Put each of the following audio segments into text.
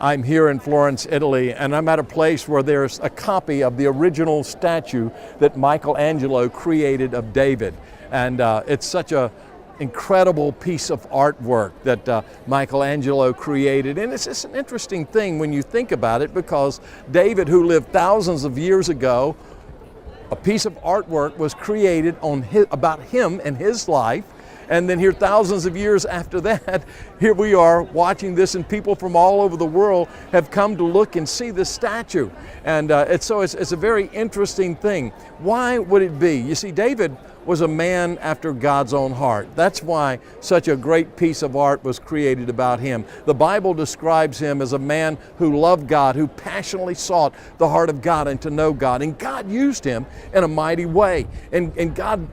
I'm here in Florence, Italy, and I'm at a place where there's a copy of the original statue that Michelangelo created of David. And it's such an incredible piece of artwork that Michelangelo created. And it's just an interesting thing when you think about it, because David, who lived thousands of years ago, a piece of artwork was created about him and his life. And then here, thousands of years after that, here we are watching this, and people from all over the world have come to look and see this statue. And it's a very interesting thing. Why would it be? You see, David was a man after God's own heart. That's why such a great piece of art was created about him. The Bible describes him as a man who loved God, who passionately sought the heart of God and to know God. And God used him in a mighty way. And God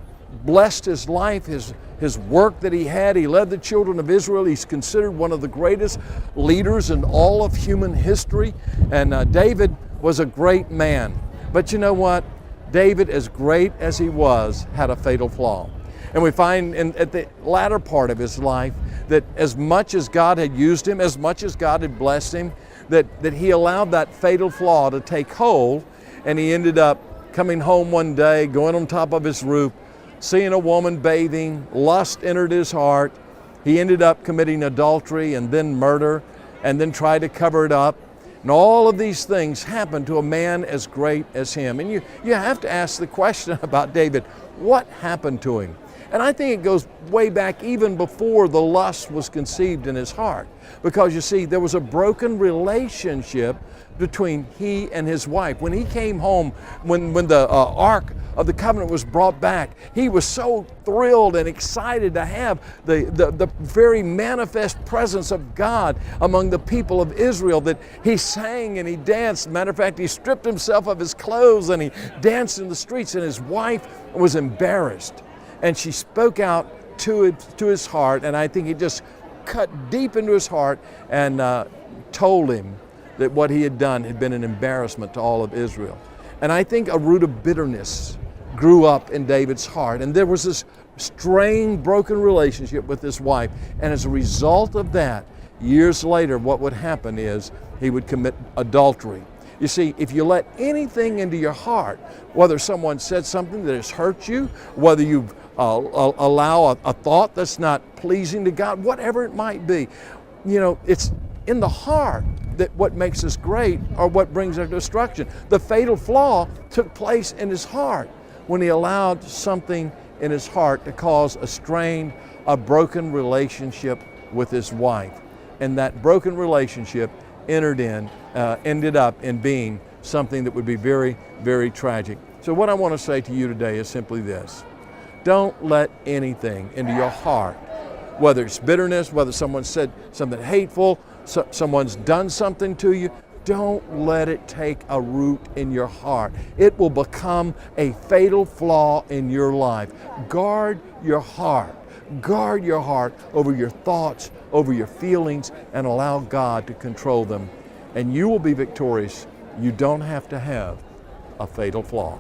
blessed his life, his work that he had. He led the children of Israel. He's considered one of the greatest leaders in all of human history. And David was a great man. But you know what? David, as great as he was, had a fatal flaw. And we find at the latter part of his life that as much as God had used him, as much as God had blessed him, that he allowed that fatal flaw to take hold, and he ended up coming home one day, going on top of his roof, seeing a woman bathing, lust entered his heart. He ended up committing adultery and then murder, and then tried to cover it up. And all of these things happened to a man as great as him. And you have to ask the question about David, what happened to him? And I think it goes way back even before the lust was conceived in his heart. Because you see, there was a broken relationship between he and his wife. When he came home, when the Ark of the Covenant was brought back, he was so thrilled and excited to have the very manifest presence of God among the people of Israel, that he sang and he danced. Matter of fact, he stripped himself of his clothes and he danced in the streets, and his wife was embarrassed. And she spoke out to his heart, and I think it just cut deep into his heart and told him that what he had done had been an embarrassment to all of Israel. And I think a root of bitterness grew up in David's heart, and there was this strained, broken relationship with his wife. And as a result of that, years later, what would happen is he would commit adultery. You see, if you let anything into your heart, whether someone said something that has hurt you, whether you allow a thought that's not pleasing to God, whatever it might be, you know, it's in the heart that what makes us great or what brings our destruction. The fatal flaw took place in his heart when he allowed something in his heart to cause a strained, a broken relationship with his wife. And that broken relationship ended up in being something that would be very, very tragic. So what I want to say to you today is simply this. Don't let anything into your heart, whether it's bitterness, whether someone said something hateful, someone's done something to you, don't let it take a root in your heart. It will become a fatal flaw in your life. Guard your heart. Guard your heart over your thoughts, over your feelings, and allow God to control them. And you will be victorious. You don't have to have a fatal flaw.